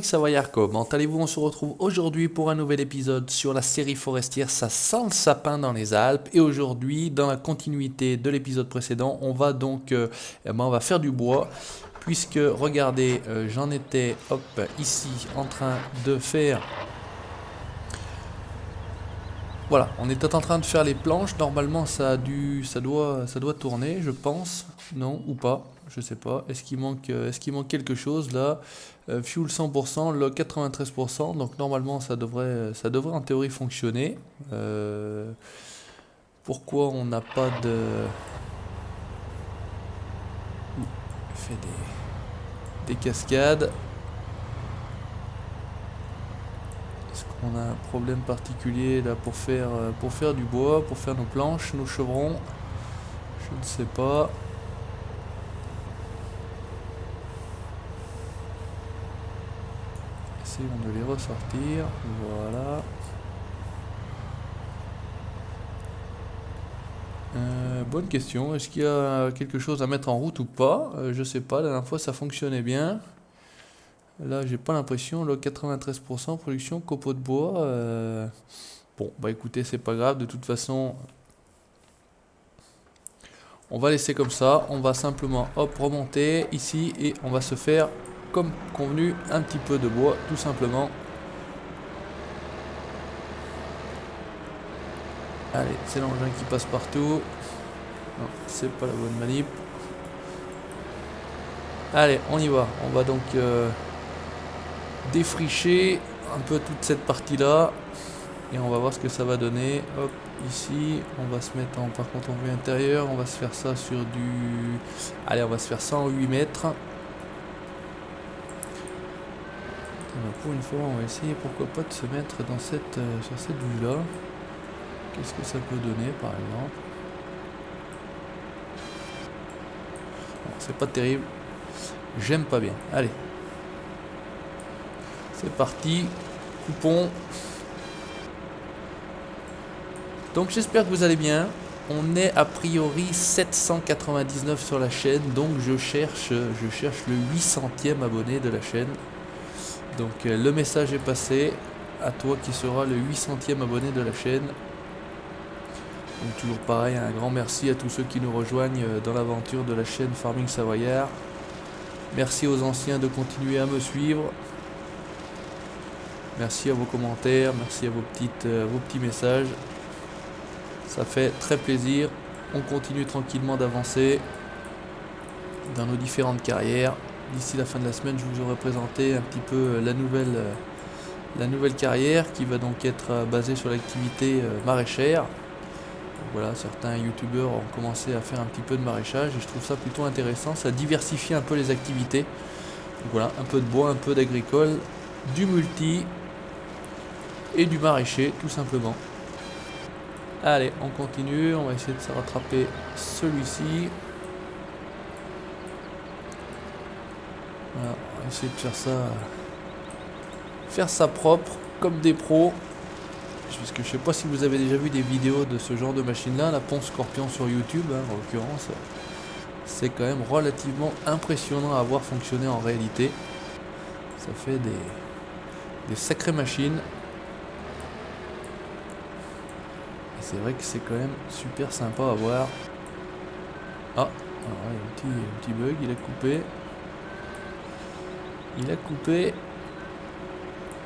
Savoyard, comment allez-vous? On se retrouve aujourd'hui pour un nouvel épisode sur la série forestière. Ça sent le sapin dans les Alpes. Et aujourd'hui, dans la continuité de l'épisode précédent, on va donc on va faire du bois. Puisque, regardez, j'en étais ici en train de faire... Voilà, on était en train de faire les planches. Normalement, ça doit tourner, je pense. Non, ou pas, je sais pas. Est-ce qu'il manque quelque chose là? Fuel 100%, log 93%. Donc normalement, ça devrait en théorie fonctionner. Pourquoi on n'a pas de... Il fait des cascades. Est-ce qu'on a un problème particulier là pour faire du bois, pour faire nos planches, nos chevrons? Je ne sais pas. Essayons de les ressortir. Voilà. Bonne question. Est-ce qu'il y a quelque chose à mettre en route ou pas? Je sais pas. La dernière fois ça fonctionnait bien. Là j'ai pas l'impression. Là 93% production copeaux de bois. Bon bah écoutez, c'est pas grave. De toute façon, on va laisser comme ça. On va simplement remonter ici et on va se faire comme convenu un petit peu de bois tout simplement. Allez, c'est l'engin qui passe partout. Non, c'est pas la bonne manip. Allez, on y va. On va donc défricher un peu toute cette partie là. Et on va voir ce que ça va donner. Hop, ici, on va se mettre en... Par contre, en vue intérieure, on va se faire ça sur du... Allez, on va se faire ça en 8 mètres. Pour une fois, on va essayer, pourquoi pas, de se mettre dans sur cette vue là. Qu'est-ce que ça peut donner, par exemple? Bon, c'est pas terrible. J'aime pas bien. Allez. C'est parti. Coupons. Donc j'espère que vous allez bien. On est a priori 799 sur la chaîne. Donc je cherche le 800e abonné de la chaîne. Donc le message est passé à toi qui sera le 800e abonné de la chaîne. Donc toujours pareil, un grand merci à tous ceux qui nous rejoignent dans l'aventure de la chaîne Farming Savoyard. Merci aux anciens de continuer à me suivre. Merci à vos commentaires, merci à vos petits messages. Ça fait très plaisir. On continue tranquillement d'avancer dans nos différentes carrières. D'ici la fin de la semaine, je vous aurai présenté un petit peu la nouvelle carrière qui va donc être basée sur l'activité maraîchère. Voilà, certains youtubeurs ont commencé à faire un petit peu de maraîchage et je trouve ça plutôt intéressant, ça diversifie un peu les activités. Donc voilà, un peu de bois, un peu d'agricole, du multi et du maraîcher tout simplement. Allez, on continue, on va essayer de se rattraper celui-ci. Voilà, on va essayer de faire ça propre comme des pros. Parce que je sais pas si vous avez déjà vu des vidéos de ce genre de machine là, la ponce scorpion sur YouTube en l'occurrence. C'est quand même relativement impressionnant à voir fonctionner en réalité. Ça fait des sacrées machines. Et c'est vrai que c'est quand même super sympa à voir. Ah, il y a un petit bug, il a coupé.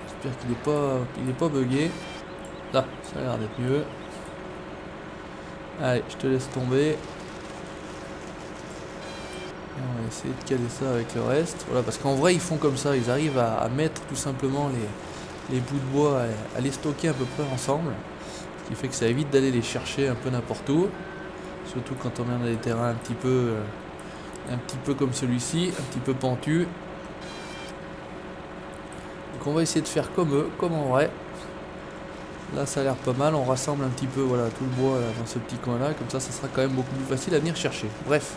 J'espère qu'il est pas bugué. Là, ça a l'air d'être mieux. Allez, je te laisse tomber. Et on va essayer de caler ça avec le reste. Voilà, parce qu'en vrai, ils font comme ça. Ils arrivent à mettre tout simplement les bouts de bois, à les stocker à peu près ensemble. Ce qui fait que ça évite d'aller les chercher un peu n'importe où. Surtout quand on est dans des terrains un petit peu comme celui-ci, un petit peu pentu. Donc on va essayer de faire comme eux, comme en vrai. Là ça a l'air pas mal, on rassemble un petit peu voilà, tout le bois là, dans ce petit coin là, comme ça sera quand même beaucoup plus facile à venir chercher. Bref.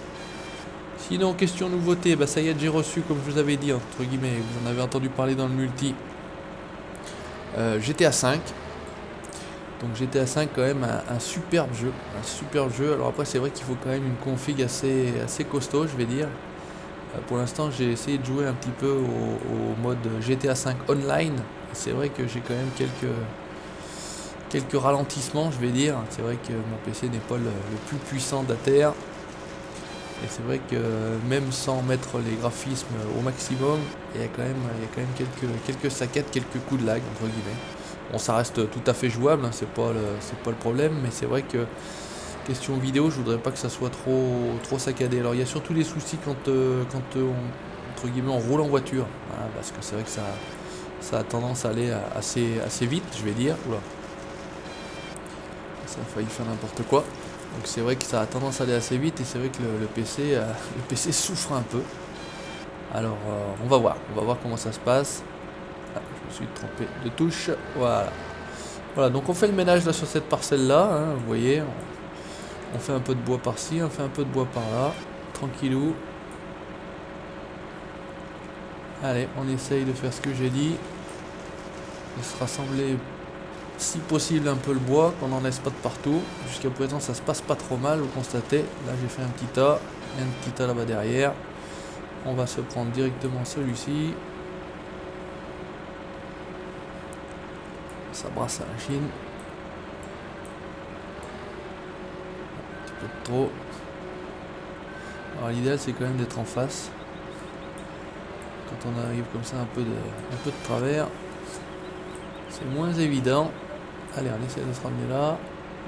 Sinon, question nouveauté, bah ça y est, j'ai reçu, comme je vous avais dit, entre guillemets, vous en avez entendu parler dans le multi, GTA 5. Donc GTA 5 quand même un superbe jeu, Alors après c'est vrai qu'il faut quand même une config assez costaud, je vais dire. Pour l'instant, j'ai essayé de jouer un petit peu au mode GTA 5 online. C'est vrai que j'ai quand même quelques ralentissements, je vais dire. C'est vrai que mon PC n'est pas le plus puissant de la Terre. Et c'est vrai que même sans mettre les graphismes au maximum, il y a quand même quelques saccades, quelques coups de lag, entre guillemets. Bon, ça reste tout à fait jouable, hein, c'est pas le problème, mais c'est vrai que question vidéo, je voudrais pas que ça soit trop saccadé. Alors il y a surtout des soucis quand entre guillemets, on roule en voiture, hein, parce que c'est vrai que ça a tendance à aller assez vite, je vais dire. Oula. Ça a failli faire n'importe quoi. Donc c'est vrai que ça a tendance à aller assez vite et c'est vrai que le PC souffre un peu. Alors on va voir comment ça se passe. Ah, je me suis trompé de touche. Voilà, donc on fait le ménage là sur cette parcelle là, hein, vous voyez, on fait un peu de bois par-ci, on fait un peu de bois par-là, tranquillou. Allez, on essaye de faire ce que j'ai dit, de se rassembler si possible un peu le bois, qu'on n'en laisse pas de partout. Jusqu'à présent ça se passe pas trop mal, vous constatez. Là j'ai fait un petit tas, et un petit tas là-bas derrière. On va se prendre directement celui-ci. Ça brasse la machine. Un petit peu de trop. Alors l'idéal c'est quand même d'être en face. Quand on arrive comme ça un peu de travers, c'est moins évident. Allez, on essaie de se ramener là.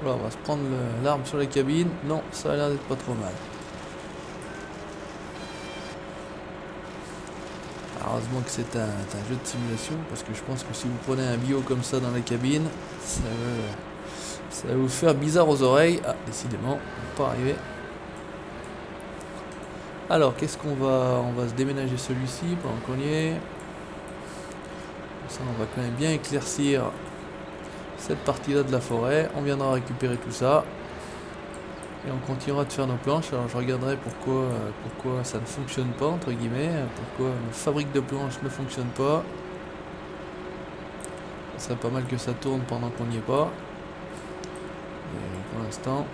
Voilà, on va se prendre l'arme sur la cabine. Non, ça a l'air d'être pas trop mal. Heureusement que c'est un jeu de simulation, parce que je pense que si vous prenez un bio comme ça dans la cabine, ça va vous faire bizarre aux oreilles. Ah, décidément, on va pas arriver. Alors, qu'est-ce qu'on va... On va se déménager celui-ci pendant qu'on y est. Ça, on va quand même bien éclaircir cette partie-là de la forêt. On viendra récupérer tout ça. Et on continuera de faire nos planches. Alors je regarderai pourquoi ça ne fonctionne pas, entre guillemets. Pourquoi ma fabrique de planches ne fonctionne pas. Ce serait pas mal que ça tourne pendant qu'on n'y est pas. Et pour l'instant,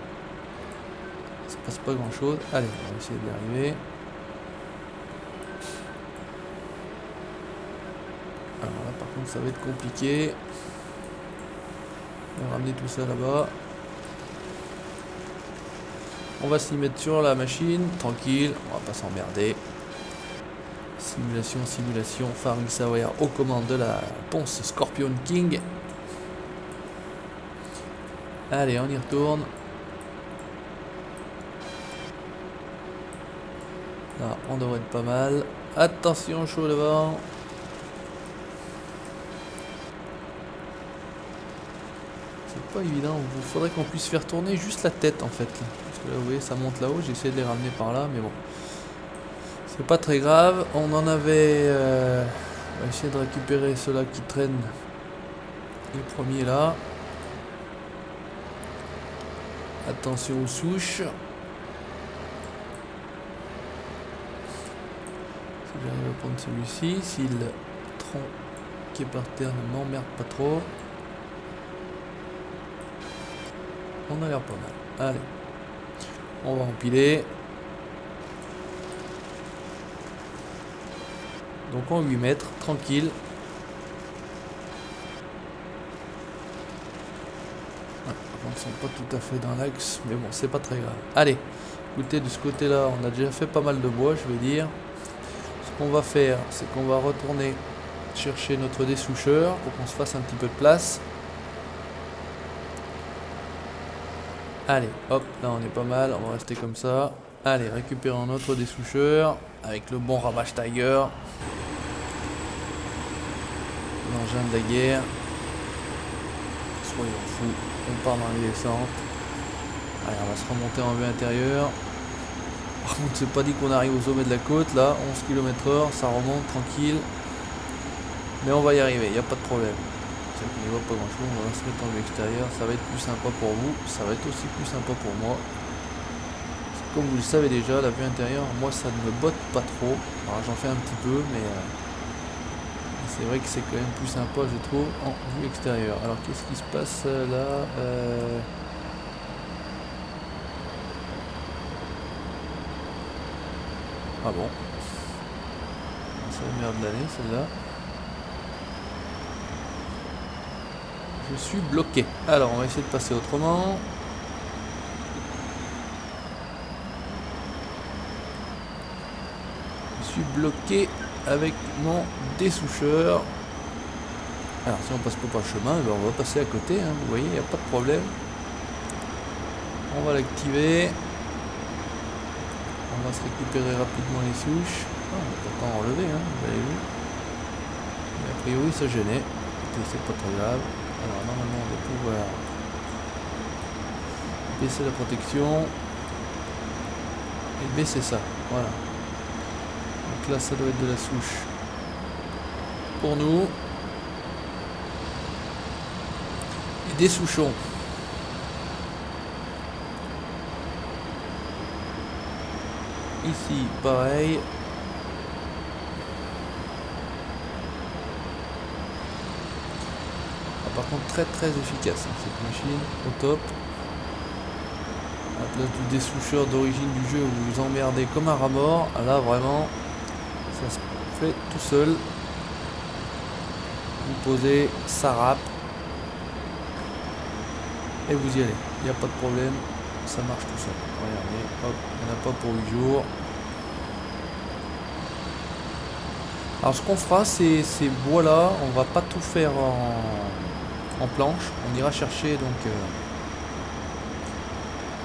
ça passe pas grand chose. Allez, on va essayer d'y arriver. Alors là par contre ça va être compliqué. On va ramener tout ça là-bas. On va s'y mettre sur la machine, tranquille, on va pas s'emmerder. Simulation, Faring Sawyer aux commandes de la ponce Scorpion King. Allez, on y retourne. Là, on devrait être pas mal. Attention, chaud devant. C'est pas évident, il faudrait qu'on puisse faire tourner juste la tête en fait. Parce que là, vous voyez, ça monte là-haut, j'ai essayé de les ramener par là, mais bon. C'est pas très grave. On en avait... on va essayer de récupérer ceux-là qui traînent. Les premiers là. Attention aux souches. Si j'arrive à prendre celui-ci, si le tronc qui est par terre ne m'emmerde pas trop. On a l'air pas mal. Allez. On va empiler. Donc en 8 mètres, tranquille. Ouais, on ne sent pas tout à fait dans l'axe, mais bon, c'est pas très grave. Allez, écoutez, de ce côté-là, on a déjà fait pas mal de bois, je vais dire. Ce qu'on va faire, c'est qu'on va retourner chercher notre dessoucheur pour qu'on se fasse un petit peu de place. Allez, hop, là on est pas mal, on va rester comme ça. Allez, récupérons notre dessoucheur avec le bon Ravage Tiger. L'engin de la guerre. Soyons fous, on part dans les descentes. Allez, on va se remonter en vue intérieure. Par contre, c'est pas dit qu'on arrive au sommet de la côte, là, 11 km/h, ça remonte tranquille. Mais on va y arriver, il n'y a pas de problème. C'est qu'on n'y voit pas grand chose, on va se mettre en vue extérieure, ça va être plus sympa pour vous, ça va être aussi plus sympa pour moi. Comme vous le savez déjà, la vue intérieure, moi ça ne me botte pas trop. Alors j'en fais un petit peu, mais c'est vrai que c'est quand même plus sympa, je trouve, en vue extérieure. Alors qu'est-ce qui se passe là Ah bon. c'est la meilleure de l'année celle-là. Je suis bloqué. Alors on va essayer de passer autrement. Je suis bloqué avec mon dessoucheur. Alors si on passe pas par le chemin, ben on va passer à côté, hein, vous voyez, il n'y a pas de problème. On va l'activer. On va se récupérer rapidement les souches. Ah, on va pas enlever, hein, vous avez vu. Mais a priori ça gênait. Écoutez, c'est pas très grave. Alors normalement on va pouvoir baisser la protection et baisser ça. Voilà. Donc là ça doit être de la souche pour nous. Et des souchons. Ici pareil. Par contre très efficace hein, cette machine, au top. À la place du dessoucheur d'origine du jeu où vous vous emmerdez comme un rat mort, là vraiment ça se fait tout seul. Vous posez, ça râpe et vous y allez, il n'y a pas de problème, ça marche tout seul. Regardez, hop, il n'y en a pas pour 8 jours. Alors ce qu'on fera, ces bois là, on va pas tout faire en planche, on ira chercher donc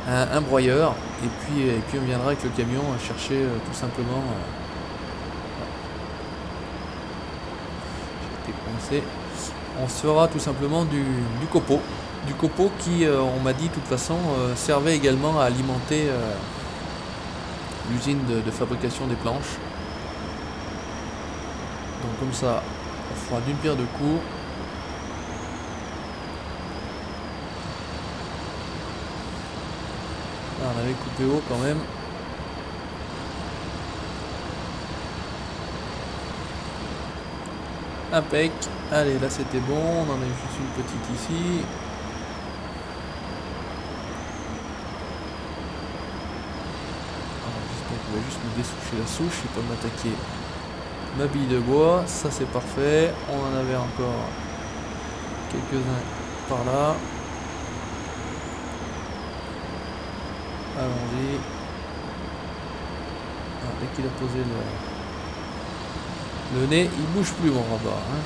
un broyeur et puis on viendra avec le camion chercher tout simplement j'étais coincé. On se fera tout simplement du copeau qui on m'a dit de toute façon servait également à alimenter l'usine de fabrication des planches. Donc comme ça on fera d'une pierre deux coups. Là, on avait coupé haut quand même. Impec. Allez, là c'était bon. On en a juste une petite ici. J'espère qu'il va juste me dessoucher la souche et pas m'attaquer ma bille de bois. Ça c'est parfait. On en avait encore quelques-uns par là. Allons-y. Ah, dès qu'il a posé le nez, il bouge plus mon rabat. Hein.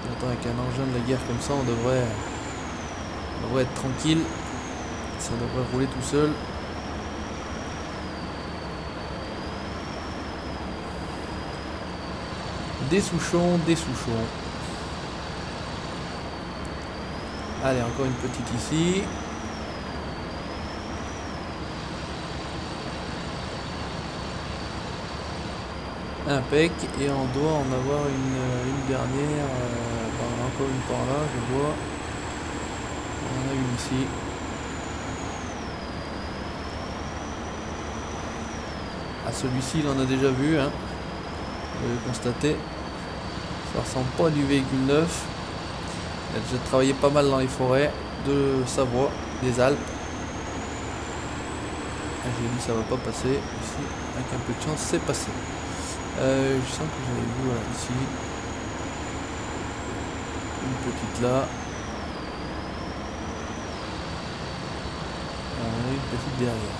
Pourtant avec un engin de la guerre comme ça, on devrait être tranquille. Ça devrait rouler tout seul. Des souchons. Allez, encore une petite ici. Impec, et on doit en avoir une dernière, encore une par là, je vois. On en a une ici. Ah, celui-ci il en a déjà vu, hein. Vous avez constaté. Ça ressemble pas à du véhicule neuf. Il a déjà travaillé pas mal dans les forêts de Savoie, des Alpes. Ah, j'ai dit ça va pas passer. Ici, avec un peu de chance, c'est passé. Je sens que j'avais vu voilà, ici une petite là. On a une petite derrière.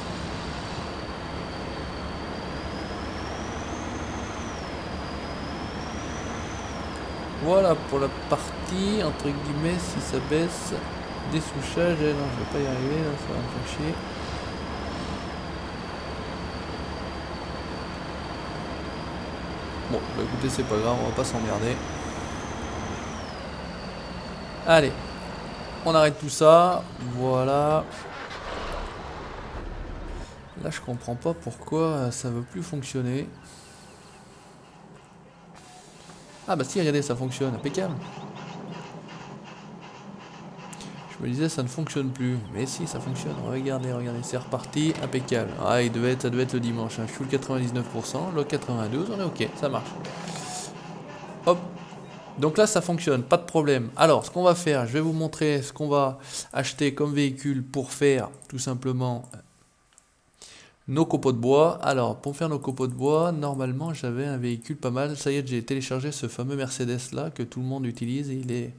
Voilà pour la partie entre guillemets. Si ça baisse, dessouchage, non je vais pas y arriver là, ça va me faire chier. Bon, bah écoutez, c'est pas grave, on va pas s'emmerder. Allez, on arrête tout ça. Voilà. Là, je comprends pas pourquoi ça veut plus fonctionner. Ah bah si, regardez, ça fonctionne, impeccable. Je me disais, ça ne fonctionne plus. Mais si, ça fonctionne. Regardez, c'est reparti, impeccable. Ah, ça devait être le dimanche. Hein. Je suis le 99%, le 92%, on est ok, ça marche. Hop. Donc là, ça fonctionne, pas de problème. Alors, ce qu'on va faire, je vais vous montrer ce qu'on va acheter comme véhicule pour faire tout simplement nos copeaux de bois. Alors, pour faire nos copeaux de bois, normalement, j'avais un véhicule pas mal. Ça y est, j'ai téléchargé ce fameux Mercedes là que tout le monde utilise. Et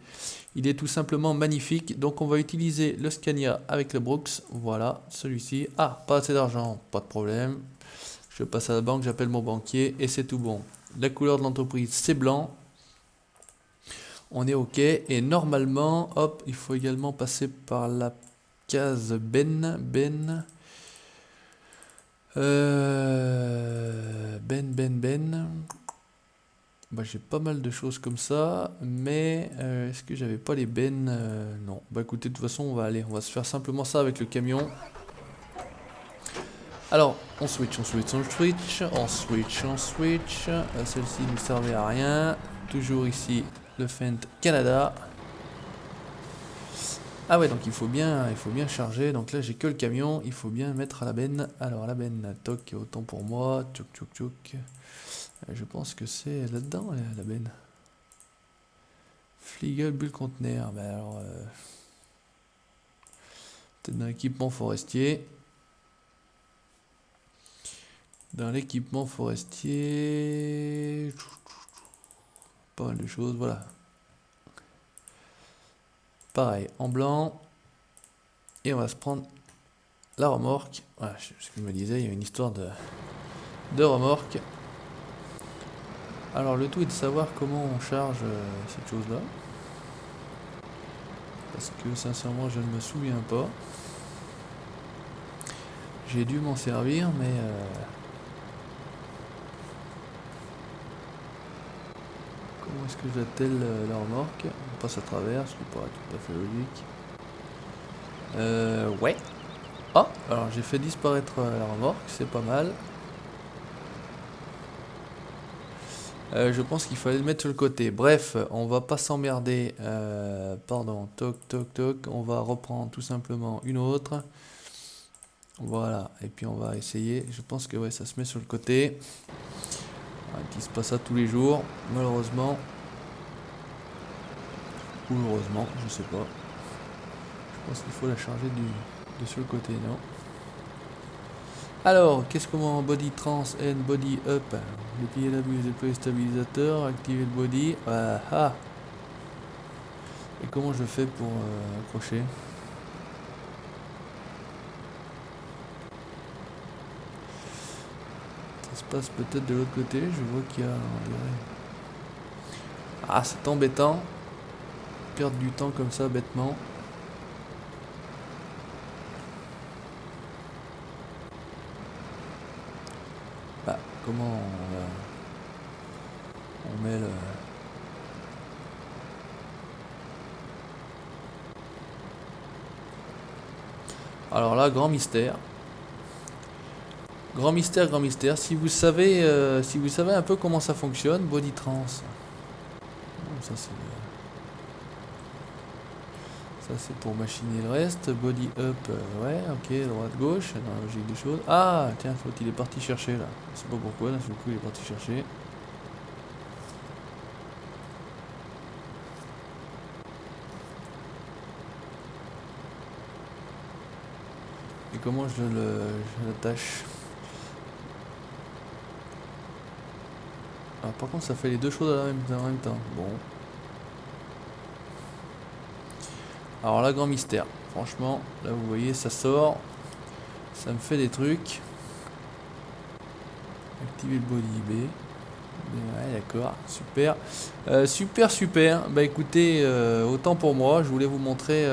il est tout simplement magnifique. Donc, on va utiliser le Scania avec le Brooks. Voilà, celui-ci. Ah, pas assez d'argent, pas de problème. Je passe à la banque, j'appelle mon banquier et c'est tout bon. La couleur de l'entreprise, c'est blanc. On est OK. Et normalement, hop, il faut également passer par la case Ben. Ben. Bah, j'ai pas mal de choses comme ça, mais est-ce que j'avais pas les bennes? Non. Bah écoutez, de toute façon, on va se faire simplement ça avec le camion. Alors, on switch. Celle-ci ne servait à rien. Toujours ici, le Fendt Canada. Ah ouais, donc il faut bien charger. Donc là, j'ai que le camion. Il faut bien mettre à la benne. Alors, la benne, toc, autant pour moi. Tchouk. Je pense que c'est là-dedans, la benne. Fliegel bulle conteneur. Ben alors, peut-être dans l'équipement forestier. Dans l'équipement forestier. Pas mal de choses, voilà. Pareil, en blanc. Et on va se prendre la remorque. Voilà, ce que je me disais, il y a une histoire de remorque. Alors le tout est de savoir comment on charge cette chose-là. Parce que sincèrement, je ne me souviens pas. J'ai dû m'en servir, mais... Comment est-ce que j'attelle la remorque? On passe à travers, ce qui paraît tout à fait logique. Ouais. Ah, alors j'ai fait disparaître la remorque, c'est pas mal. Je pense qu'il fallait le mettre sur le côté. Bref, on va pas s'emmerder. Pardon, toc. On va reprendre tout simplement une autre. Voilà, et puis on va essayer. Je pense que ouais, ça se met sur le côté. Il se passe ça tous les jours, malheureusement. Ou heureusement, je sais pas. Je pense qu'il faut la charger de sur le côté, non? Alors, qu'est-ce qu'on met en body trans and body up? Déplier la buse, déployer le stabilisateur, activer le body. Ah. Et comment je fais pour accrocher? Ça se passe peut-être de l'autre côté, je vois qu'il y a... Ah, c'est embêtant. Perdre du temps comme ça, bêtement. Bah, comment on met le... Alors là, grand mystère. Grand mystère. Si vous savez un peu comment ça fonctionne, body trans. Ça c'est pour machiner le reste. Body up, ouais, ok, droite, gauche, dans la logique des choses. Ah, tiens, il est parti chercher là. Je sais pas pourquoi, d'un seul coup il est parti chercher. Et comment je l'attache? Alors par contre ça fait les deux choses en même temps. Bon. Alors là, grand mystère. Franchement, là vous voyez, ça sort. Ça me fait des trucs. Activer le body B. Ouais, d'accord, super. Super. Bah écoutez, autant pour moi, je voulais vous montrer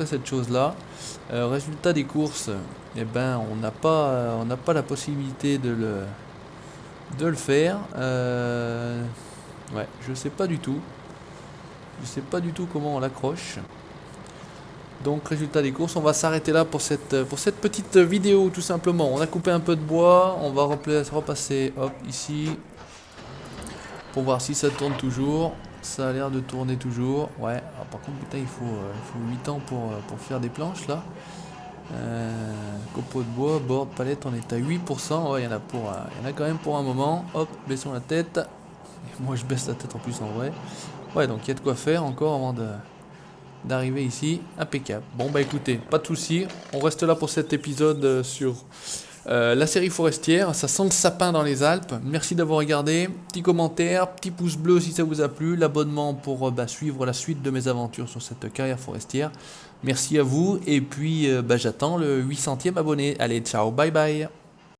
cette chose-là. Résultat des courses, eh ben on n'a pas la possibilité de le faire. Ouais, je sais pas du tout. Je sais pas du tout comment on l'accroche. Donc résultat des courses, on va s'arrêter là pour cette petite vidéo tout simplement. On a coupé un peu de bois, on va repasser hop ici pour voir si ça tourne toujours. Ça a l'air de tourner toujours. Ouais, alors, par contre putain il faut 8 ans pour faire des planches là. Copeaux de bois, board, palette, on est à 8%. Ouais, il y en a quand même pour un moment. Hop, baissons la tête. Et moi je baisse la tête en plus en vrai. Ouais, donc il y a de quoi faire encore avant d'arriver ici. Impeccable. Bon bah écoutez, pas de soucis. On reste là pour cet épisode sur La série forestière, ça sent le sapin dans les Alpes. Merci d'avoir regardé. Petit commentaire, petit pouce bleu si ça vous a plu. L'abonnement pour suivre la suite de mes aventures sur cette carrière forestière. Merci à vous. Et puis j'attends le 800e abonné. Allez, ciao, bye bye.